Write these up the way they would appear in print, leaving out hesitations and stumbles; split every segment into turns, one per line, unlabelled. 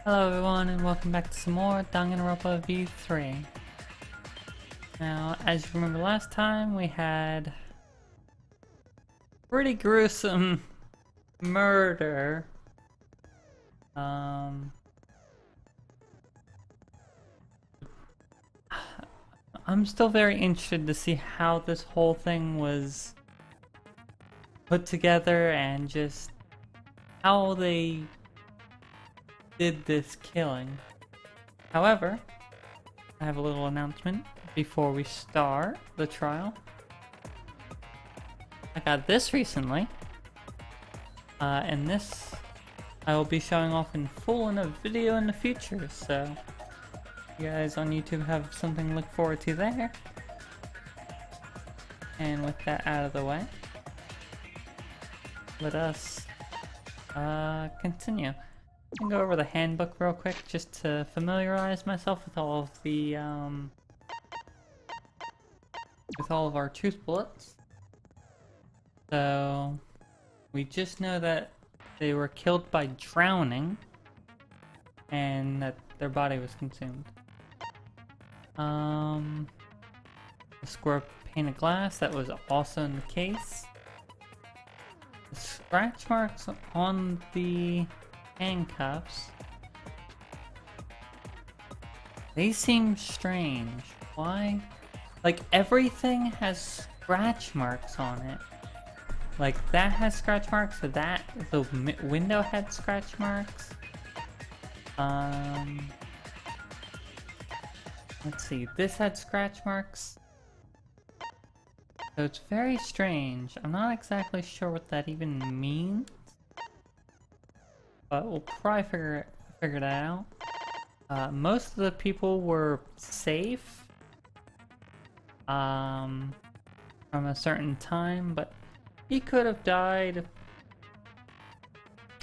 Hello everyone and welcome back to some more Danganronpa V3. Now, as you remember last time, we had pretty gruesome murder. I'm still very interested to see how this whole thing was put together and just how they did this killing. However, I have a little announcement before we start the trial. I got this recently, and this I will be showing off in full in a video in the future, so you guys on YouTube have something to look forward to there. And with that out of the way, let us continue. I can go over the handbook real quick just to familiarize myself with all of the with all of our truth bullets. So we just know that they were killed by drowning and that their body was consumed. A square pane of glass, that was also in the case. The scratch marks on the handcuffs, they seem strange. Why? Like, everything has scratch marks on it. Like, that has scratch marks, so the window had scratch marks. Let's see, this had scratch marks. So it's very strange. I'm not exactly sure what that even means, but we'll probably figure that out. Most of the people were safe from a certain time, but he could have died.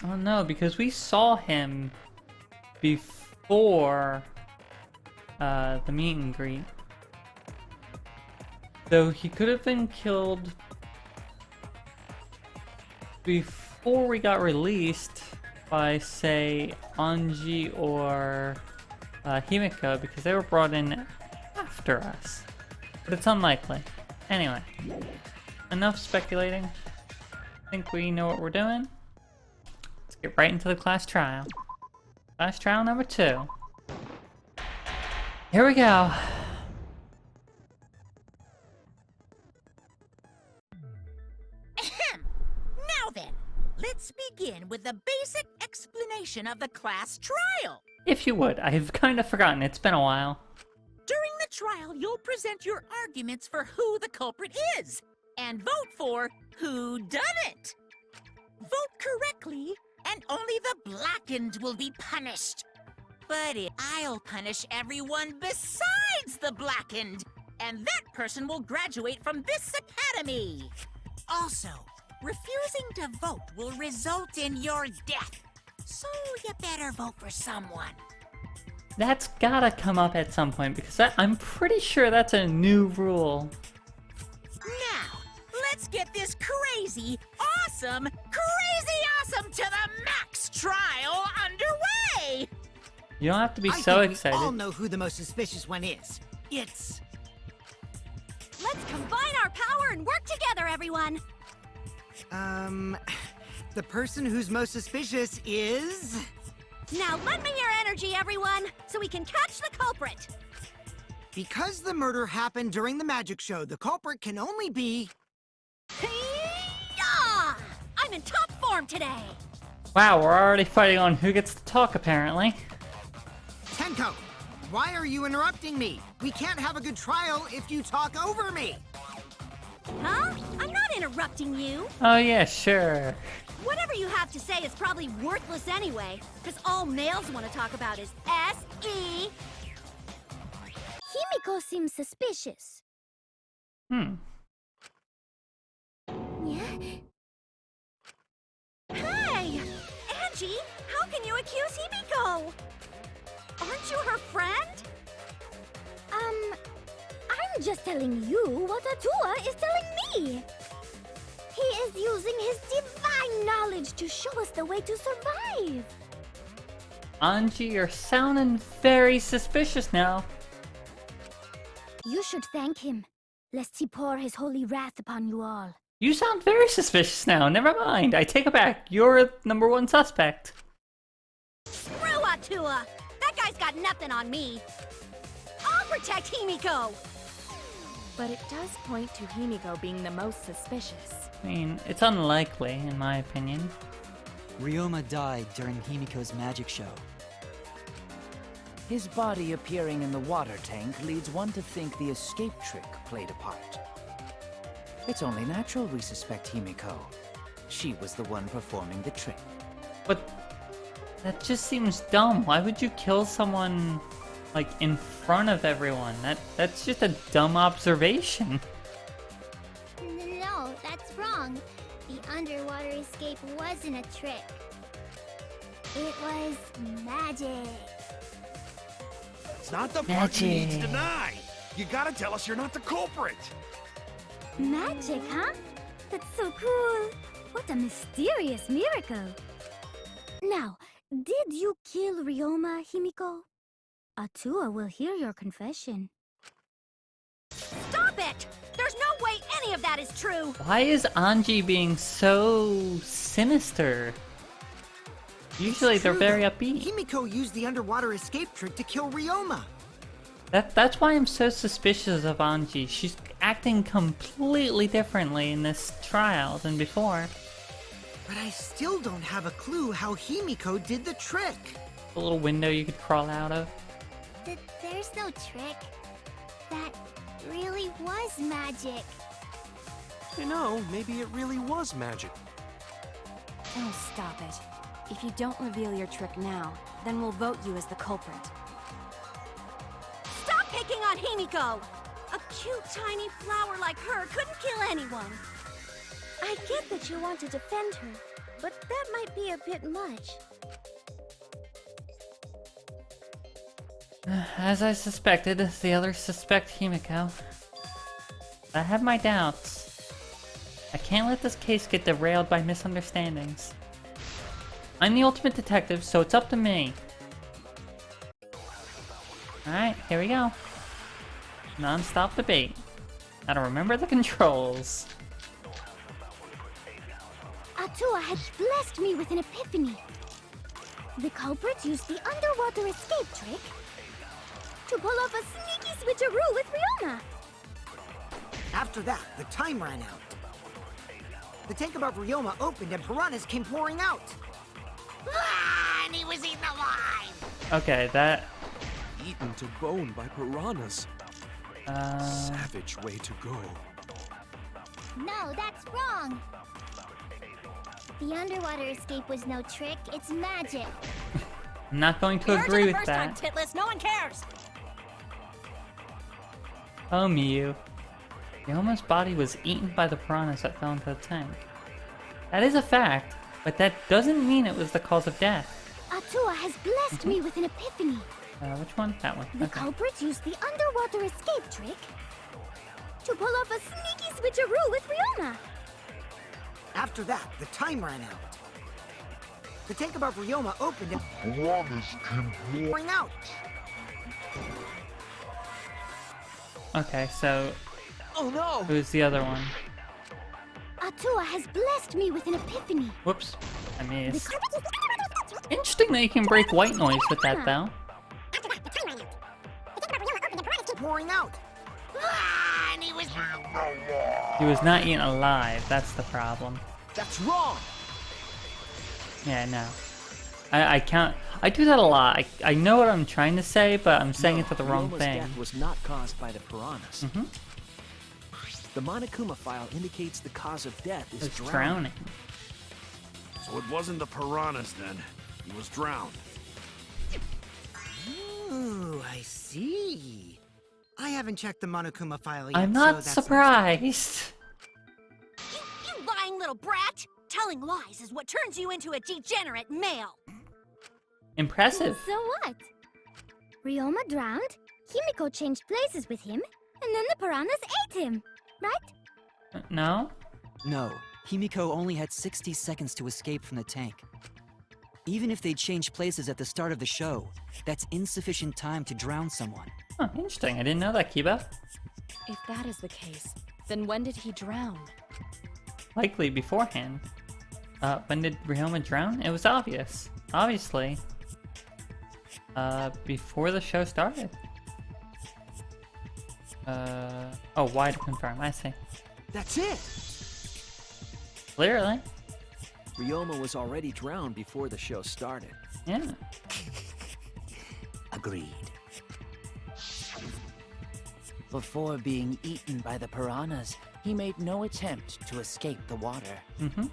Oh no, because we saw him before the meet and greet. So he could have been killed before we got released by, say, Anji or Himiko, because they were brought in after us. But it's unlikely. Anyway, enough speculating. I think we know what we're doing. Let's get right into the class trial. Class trial number 2. Here we go.
Now then, let's begin with the basic explanation of the class trial.
If you would, I've kind of forgotten. It's been a while.
During the trial, you'll present your arguments for who the culprit is, and vote for who done it. Vote correctly, and only the blackened will be punished. But I'll punish everyone besides the blackened, and that person will graduate from this academy. Also, refusing to vote will result in your death, so you better vote for someone.
That's gotta come up at some point, because I'm pretty sure that's a new rule.
Now, let's get this crazy awesome to the max trial underway!
You don't have to be
I
so
think
excited.
We all know who the most suspicious one is. It's...
Let's combine our power and work together, everyone!
The person who's most suspicious is...
Now lend me your energy, everyone, so we can catch the culprit!
Because the murder happened during the magic show, the culprit can only be...
Hey-ya! I'm in top form today!
Wow, we're already fighting on who gets to talk, apparently.
Tenko, why are you interrupting me? We can't have a good trial if you talk over me!
Huh? I'm not interrupting you!
Oh yeah, sure.
Whatever you have to say is probably worthless anyway, because all males want to talk about is S.E. Himiko seems suspicious.
Hmm.
Yeah? Hey! Angie, how can you accuse Himiko? Aren't you her friend? I'm just telling you what Atua is telling me. He is using his divine knowledge to show us the way to survive.
Anji, you're sounding very suspicious now.
You should thank him, lest he pour his holy wrath upon you all.
You sound very suspicious now. Never mind. I take it back. You're #1 suspect.
Screw Atua! That guy's got nothing on me. I'll protect Himiko!
But it does point to Himiko being the most suspicious.
I mean, it's unlikely, in my opinion.
Ryoma died during Himiko's magic show.
His body appearing in the water tank leads one to think the escape trick played a part. It's only natural we suspect Himiko. She was the one performing the trick.
But that just seems dumb. Why would you kill someone, like, in front of everyone? That's just a dumb observation.
No, that's wrong. The underwater escape wasn't a trick. It was magic.
It's not the part you need to deny. You gotta tell us you're not the culprit.
Magic, huh? That's so cool. What a mysterious miracle. Now, did you kill Ryoma, Himiko? Atua will hear your confession. Stop it! There's no way any of that is true!
Why is Anji being so sinister? Usually they're very upbeat.
Himiko used the underwater escape trick to kill Ryoma.
That's why I'm so suspicious of Anji. She's acting completely differently in this trial than before.
But I still don't have a clue how Himiko did the trick.
A little window you could crawl out of.
There's no trick. That really was magic.
You know, maybe it really was magic.
Oh, stop it. If you don't reveal your trick now, then we'll vote you as the culprit.
Stop picking on Himiko! A cute tiny flower like her couldn't kill anyone. I get that you want to defend her, but that might be a bit much.
As I suspected, the others suspect Himiko. I have my doubts. I can't let this case get derailed by misunderstandings. I'm the ultimate detective, so it's up to me. Alright, here we go. Non-stop debate. Gotta remember the controls.
Atua has blessed me with an epiphany. The culprit used the underwater escape trick to pull off a sneaky switcheroo with Ryoma.
After that, the time ran out. The tank above Ryoma opened and piranhas came pouring out.
Ah, and he was eaten alive!
Okay, that...
Eaten to bone by piranhas. Savage way to go.
No, that's wrong. The underwater escape was no trick, it's magic.
I'm not going to
We heard
agree
you the
with
first
that.
time, Titless. No one cares.
Oh, Miyu. Ryoma's body was eaten by the piranhas that fell into the tank. That is a fact, but that doesn't mean it was the cause of death.
Atua has blessed me with an epiphany.
Which one? That one.
The
Okay.
culprit used the underwater escape trick to pull off a sneaky switcheroo with Ryoma.
After that, the time ran out. The tank above Ryoma opened and piranhas came pouring out.
Okay, so
Oh no!
who's the other one?
Atua has blessed me with an epiphany.
Whoops, I
The
missed.
culprit used the underwater escape trick
Interesting that you can break white noise with that, though.
After that, the time ran out. The tank above Ryoma opened and piranhas came
Pouring out.
Ah, and he was...
He was not eaten alive, that's the problem.
That's wrong!
Yeah, no. I can't... I do that a lot. I know what I'm trying to say, but I'm saying it to the wrong
Ryoma's
thing.
death was not caused by the piranhas.
Mm-hmm.
The Monokuma file indicates the cause of death is
It's
drowning.
drowning.
So it wasn't the piranhas then. He was drowned.
Ooh, I see. I haven't checked the Monokuma file yet.
I'm
so
not
that's
surprised.
You lying little brat! Telling lies is what turns you into a degenerate male.
Impressive.
So what? Ryoma drowned, Himiko changed places with him, and then the piranhas ate him, right?
No?
No, Himiko only had 60 seconds to escape from the tank. Even if they change places at the start of the show, that's insufficient time to drown someone.
Huh, interesting. I didn't know that, Kiba.
If that is the case, then when did he drown?
Likely beforehand. When did Ryoma drown? It was obvious. Obviously. Before the show started. Oh, why to confirm? I see.
That's it!
Clearly.
Ryoma was already drowned before the show started.
Yeah.
Agreed. Before being eaten by the piranhas, he made no attempt to escape the water.
Mm-hmm.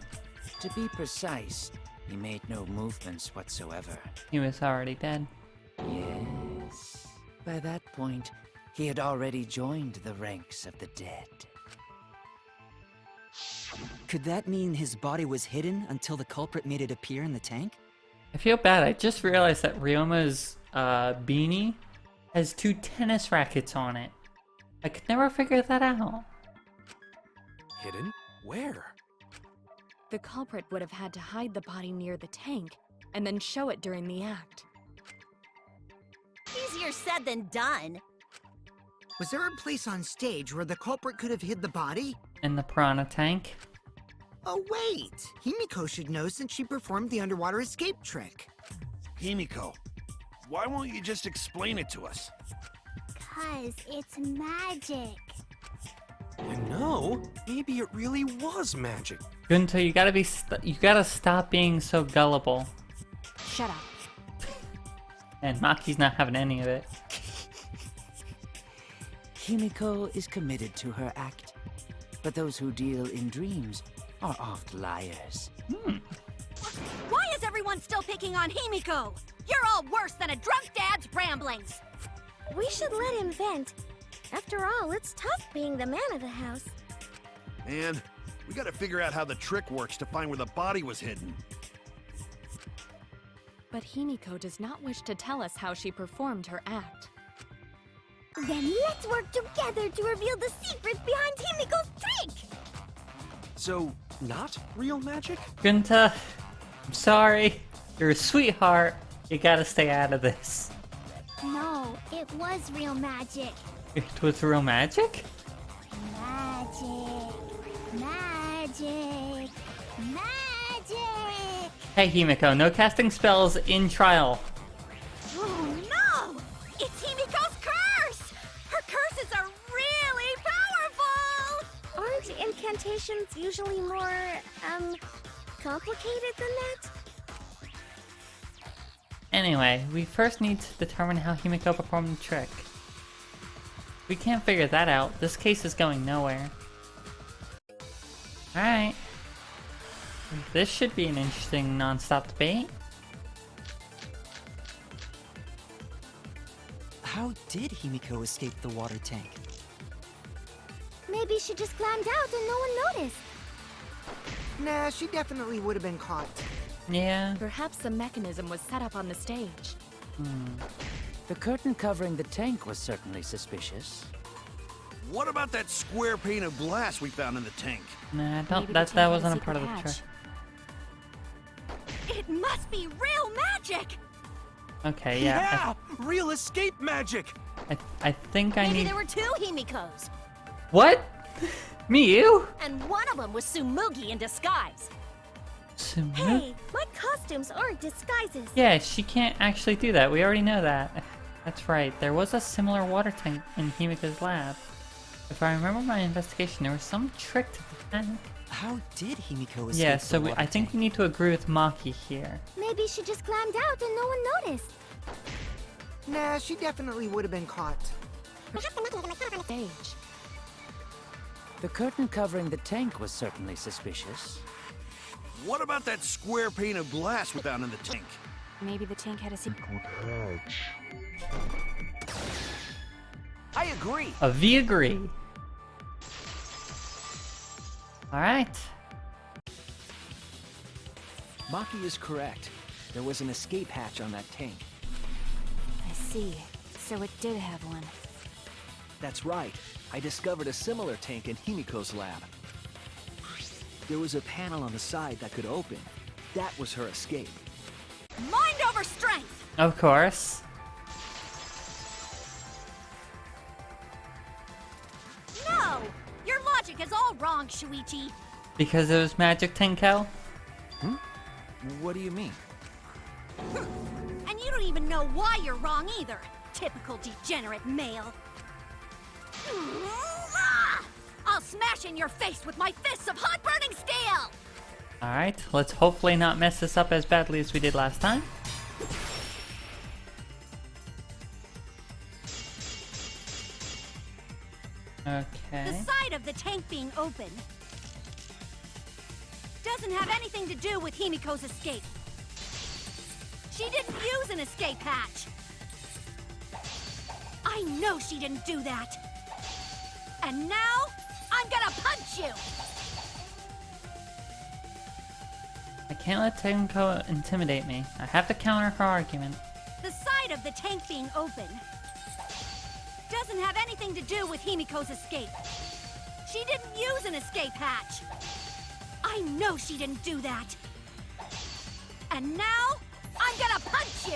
To be precise, he made no movements whatsoever.
He was already dead.
Yes. By that point, he had already joined the ranks of the dead.
Could that mean his body was hidden until the culprit made it appear in the tank?
I feel bad. I just realized that Ryoma's beanie has 2 tennis rackets on it. I could never figure that out.
Hidden? Where?
The culprit would have had to hide the body near the tank, and then show it during the act.
Easier said than done.
Was there a place on stage where the culprit could have hid the body?
In the piranha tank.
Oh wait! Himiko should know since she performed the underwater escape trick.
Himiko, why won't you just explain it to us?
'Cause it's magic.
And no, maybe it really was magic.
Gunto, you gotta stop being so gullible.
Shut up.
And Maki's not having any of it.
Himiko is committed to her act, but those who deal in dreams are oft liars.
Why is everyone still picking on Himiko? You're all worse than a drunk dad's ramblings.
We should let him vent. After all, it's tough being the man of the house.
Man, we gotta figure out how the trick works to find where the body was hidden.
But Himiko does not wish to tell us how she performed her act.
Then let's work together to reveal the secret behind Himiko's trick!
So, not real magic?
Gunta, I'm sorry. You're a sweetheart. You gotta stay out of this.
No, it was real magic.
It was real magic?
Magic. Magic. Magic.
Hey Himiko, no casting spells in trial.
Oh no! It's Himiko's curse! Her curses are really powerful!
Aren't incantations usually more, complicated than that?
Anyway, we first need to determine how Himiko performed the trick. If we can't figure that out, this case is going nowhere. Alright. This should be an interesting non-stop debate.
How did Himiko escape the water tank?
Maybe she just climbed out and no one noticed.
Nah, she definitely would have been caught.
Yeah.
Perhaps the mechanism was set up on the stage.
The curtain covering the tank was certainly suspicious.
What about that square pane of glass we found in the tank?
Nah,
Maybe the
that
tank had a
wasn't a
secret
part of the
hatch.
trick.
It must be real magic!
Okay, yeah.
Real escape magic!
I think I
Maybe
need...
there were 2 Himikos,
What? Me, you?
and one of them was Sumugi in disguise.
Hey, my costumes aren't disguises.
Yeah, she can't actually do that. We already know that. That's right. There was a similar water tank in Himiko's lab. If I remember my investigation, there was some trick to the tank.
How did Himiko escape
Yeah,
the
so
water
I think
tank?
we need to agree with Maki here.
Maybe she just climbed out and no one noticed.
Nah, she definitely would have been caught.
Stage.
The curtain covering the tank was certainly suspicious.
What about that square pane of glass we found in the tank?
Maybe the tank had a secret.
I agree!
We agree. Alright.
Maki is correct. There was an escape hatch on that tank.
I see. So it did have one.
That's right. I discovered a similar tank in Himiko's lab. There was a panel on the side that could open. That was her escape.
Mind over strength!
Of course.
No! Your logic is all wrong, Shuichi.
Because it was magic Tenko?
What do you mean?
And you don't even know why you're wrong either. Typical degenerate male. I'll smash in your face with my fists of hot burning steel!
Alright, let's hopefully not mess this up as badly as we did last time.
The
Okay.
side of the tank being open doesn't have anything to do with Himiko's escape. She didn't use an escape hatch. I know she didn't do that. And now, I'm gonna punch you!
I can't let Tenko intimidate me. I have to counter her argument.
The side of the tank being open doesn't have anything to do with Himiko's escape. She didn't use an escape hatch. I know she didn't do that. And now, I'm gonna punch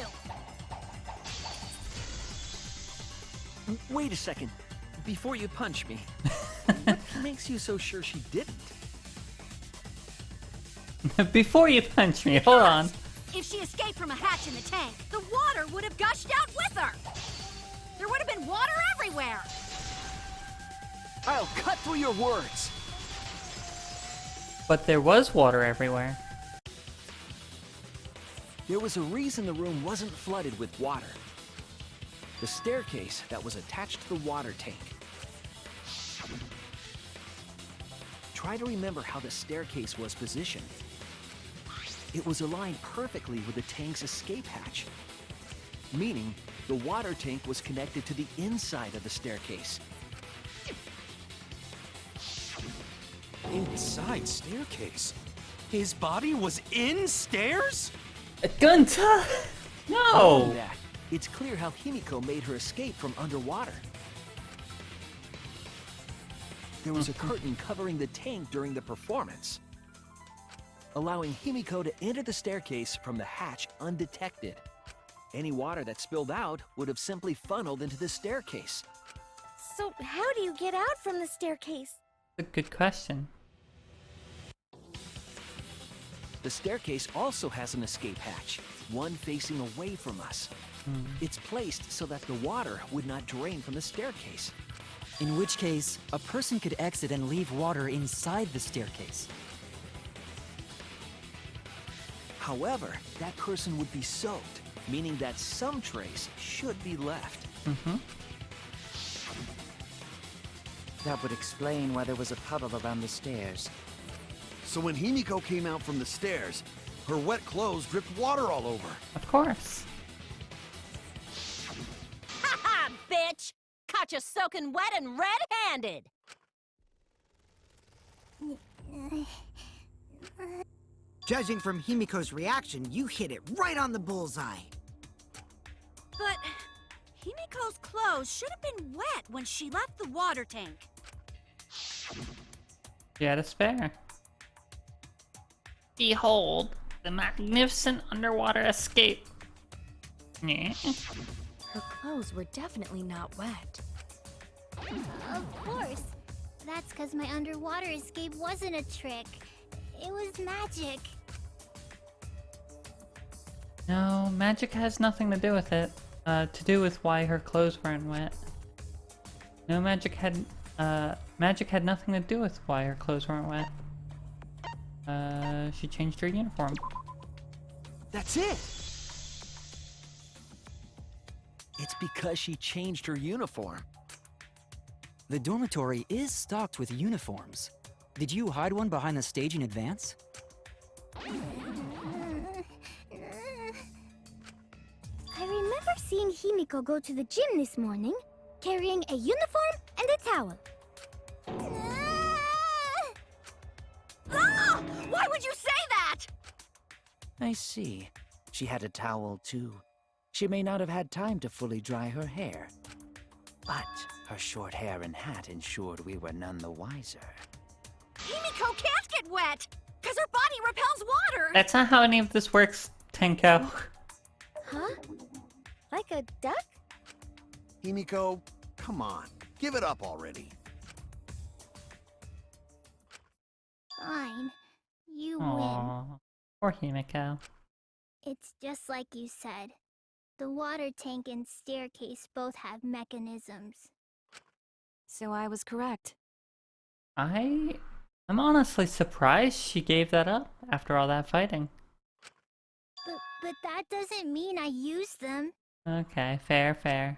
you!
Wait a second. Before you punch me, what makes you so sure she didn't?
Before you punch me, hold on.
If she escaped from a hatch in the tank, the water would have gushed out with her! There would have been water everywhere!
I'll cut through your words!
But there was water everywhere.
There was a reason the room wasn't flooded with water. The staircase that was attached to the water tank. Try to remember how the staircase was positioned. It was aligned perfectly with the tank's escape hatch, meaning the water tank was connected to the inside of the staircase.
Inside staircase? His body was in stairs?
Gunta!
More
No!
than that, it's clear how Himiko made her escape from underwater. There was a curtain covering the tank during the performance, allowing Himiko to enter the staircase from the hatch undetected. Any water that spilled out would have simply funneled into the staircase.
So how do you get out from the staircase?
A good question.
The staircase also has an escape hatch, one facing away from us. It's placed so that the water would not drain from the staircase.
In which case, a person could exit and leave water inside the staircase.
However, that person would be soaked, meaning that some trace should be left. That would explain why there was a puddle around the stairs.
So when Himiko came out from the stairs, her wet clothes dripped water all over.
Of course.
Ha-ha, bitch! Caught you soaking wet and red-handed!
Judging from Himiko's reaction, you hit it right on the bullseye.
But Himiko's clothes should have been wet when she left the water tank.
She had a spare. Behold, the magnificent underwater escape. Yeah.
Her clothes were definitely not wet.
Of course. That's because my underwater escape wasn't a trick. It was magic.
No, magic has nothing to do with it. To do with why her clothes weren't wet. No, magic had nothing to do with why her clothes weren't wet. She changed her uniform.
That's it! It's because she changed her uniform.
The dormitory is stocked with uniforms. Did you hide one behind the stage in advance?
I remember seeing Himiko go to the gym this morning, carrying a uniform and a towel.
Ah! Why would you say that?
I see. She had a towel too. She may not have had time to fully dry her hair. But her short hair and hat ensured we were none the wiser.
Himiko can't get wet! Because her body repels water!
That's not how any of this works, Tenko.
Huh? Like a duck?
Himiko, come on. Give it up already.
Fine. You win.
Aww. Poor Himiko.
It's just like you said. The water tank and staircase both have mechanisms.
So I was correct.
I'm honestly surprised she gave that up after all that fighting.
But that doesn't mean I used them.
Okay, fair, fair.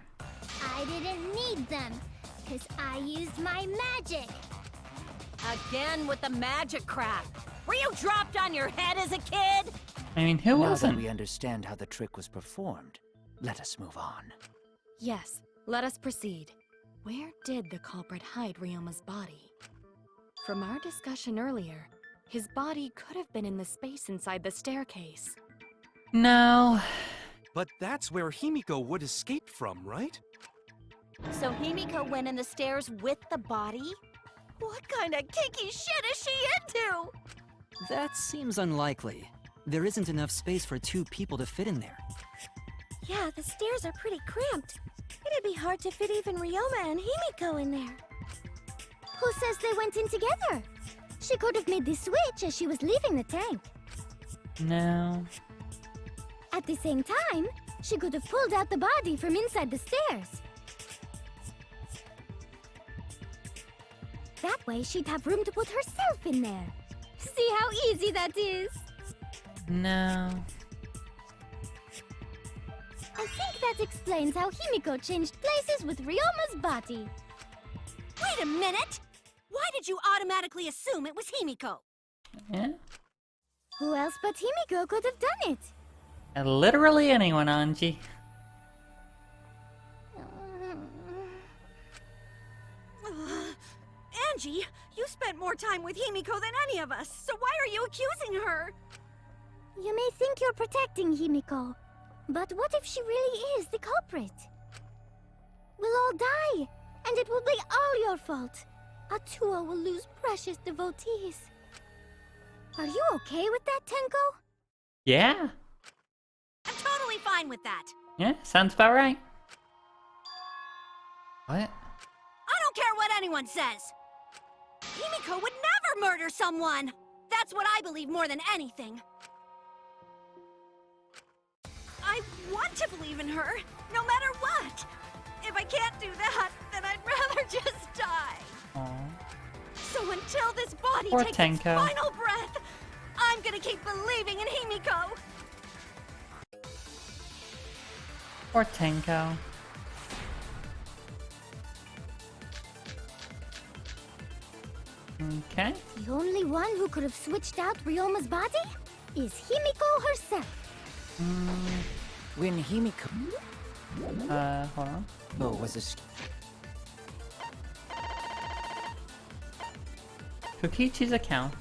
I didn't need them, because I used my magic.
Again with the magic crap. Were you dropped on your head as a kid?
I mean, who
Now that
wasn't?
we understand how the trick was performed, let us move on.
Yes, let us proceed. Where did the culprit hide Ryoma's body? From our discussion earlier, his body could have been in the space inside the staircase.
No.
But that's where Himiko would escape from, right?
So Himiko went in the stairs with the body? What kind of kinky shit is she into?
That seems unlikely. There isn't enough space for 2 people to fit in there.
Yeah, the stairs are pretty cramped. It'd be hard to fit even Ryoma and Himiko in there. Who says they went in together? She could have made the switch as she was leaving the tank.
No.
At the same time, she could have pulled out the body from inside the stairs. That way she'd have room to put herself in there. See how easy that is?
No.
I think that explains how Himiko changed places with Ryoma's body.
Wait a minute! Why did you automatically assume it was Himiko?
Yeah.
Who else but Himiko could have done it?
Literally anyone, Anji.
Angie, you spent more time with Himiko than any of us, so why are you accusing her?
You may think you're protecting Himiko, but what if she really is the culprit? We'll all die, and it will be all your fault. Atua will lose precious devotees. Are you okay with that, Tenko?
Yeah.
I'm totally fine with that.
Yeah, sounds about right. What?
I don't care what anyone says. Himiko would never murder someone. That's what I believe more than anything. I want to believe in her, no matter what. If I can't do that, then I'd rather just die.
Aww.
So until this body
Poor
takes its
Tenko.
final breath, I'm gonna keep believing in Himiko.
Poor Tenko. Okay.
The only one who could have switched out Ryoma's body is Himiko herself.
When Himiko
Hold on.
was a...
Kokichi's account.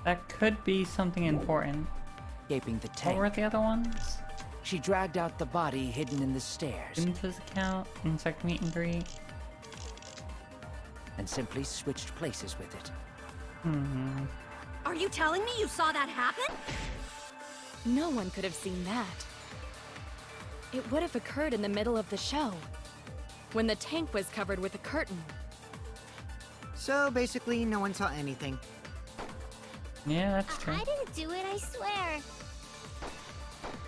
That could be something important.
escaping the
What
tank.
were the other ones?
She dragged out the body hidden in the stairs
Gunta's account, insect meet and greet.
and simply switched places with it.
Are you telling me you saw that happen?
No one could have seen that. It would have occurred in the middle of the show, when the tank was covered with a curtain.
So basically, no one saw anything.
Yeah, that's true.
I didn't do it, I swear.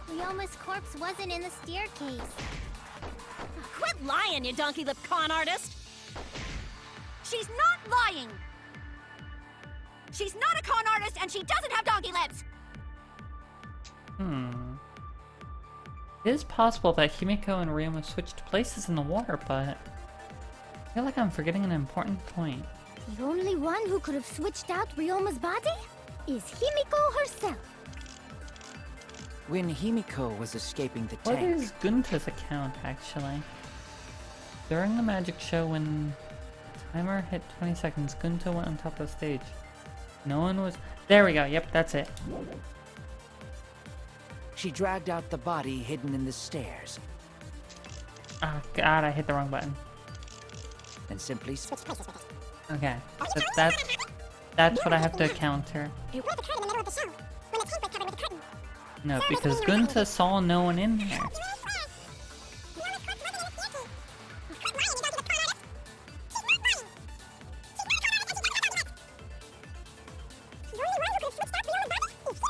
Ryoma's corpse wasn't in the staircase.
Quit lying, you donkey-lipped con artist! She's not lying! She's not a con artist, and she doesn't have donkey lips!
It is possible that Himiko and Ryoma switched places in the water, but I feel like I'm forgetting an important point.
The only one who could have switched out Ryoma's body is Himiko herself.
When Himiko was escaping the
What
tank,
is Gunta's account, actually? During the magic show, when the timer hit 20 seconds, Gunta went on top of the stage. No one was... There we go, yep, that's it.
She dragged out the body hidden in the stairs.
Oh god, I hit the wrong button.
And simply
Okay, so that's what I have to counter. No, because Gunta saw no one in there.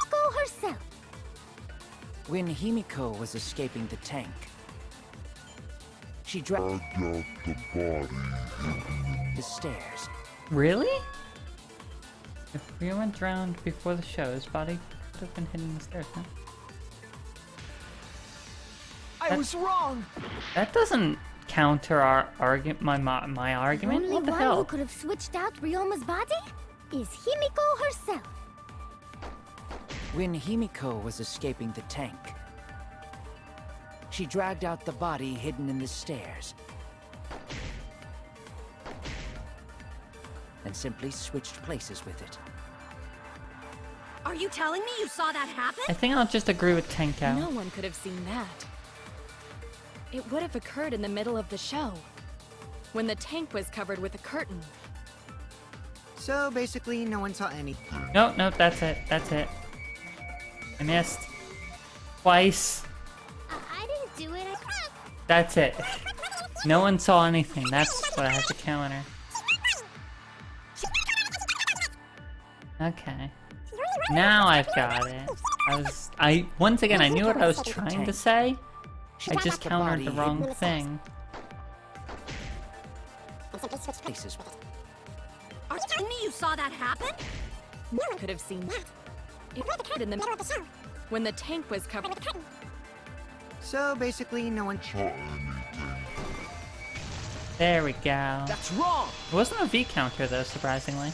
Go herself.
When Himiko was escaping the tank, she dragged out the body hidden in the stairs.
Really? If Ryoma drowned before the show, his body could have been hidden in the stairs, huh?
I was wrong!
That doesn't counter our argument. My argument.
The
What
only
the
one who
hell?
could have switched out Ryoma's body is Himiko herself.
When Himiko was escaping the tank, she dragged out the body hidden in the stairs. And simply switched places with it.
Are you telling me you saw that happen?
I think I'll just agree with Tenko.
No one could have seen that. It would have occurred in the middle of the show, when the tank was covered with a curtain.
So basically, no one saw anything.
Nope, that's it. That's it. I missed. Twice.
I didn't do it.
That's it. No one saw anything. That's what I have to counter. Okay. Now I've got it. Once again, I knew what I was trying to say. I just countered the wrong thing.
Places with it.
Are you telling me you saw that happen?
No one could have seen that. It occurred in the middle of the show, when the tank was covered with a curtain.
So basically, no one saw
There we go.
That's wrong!
It wasn't a V counter though, surprisingly.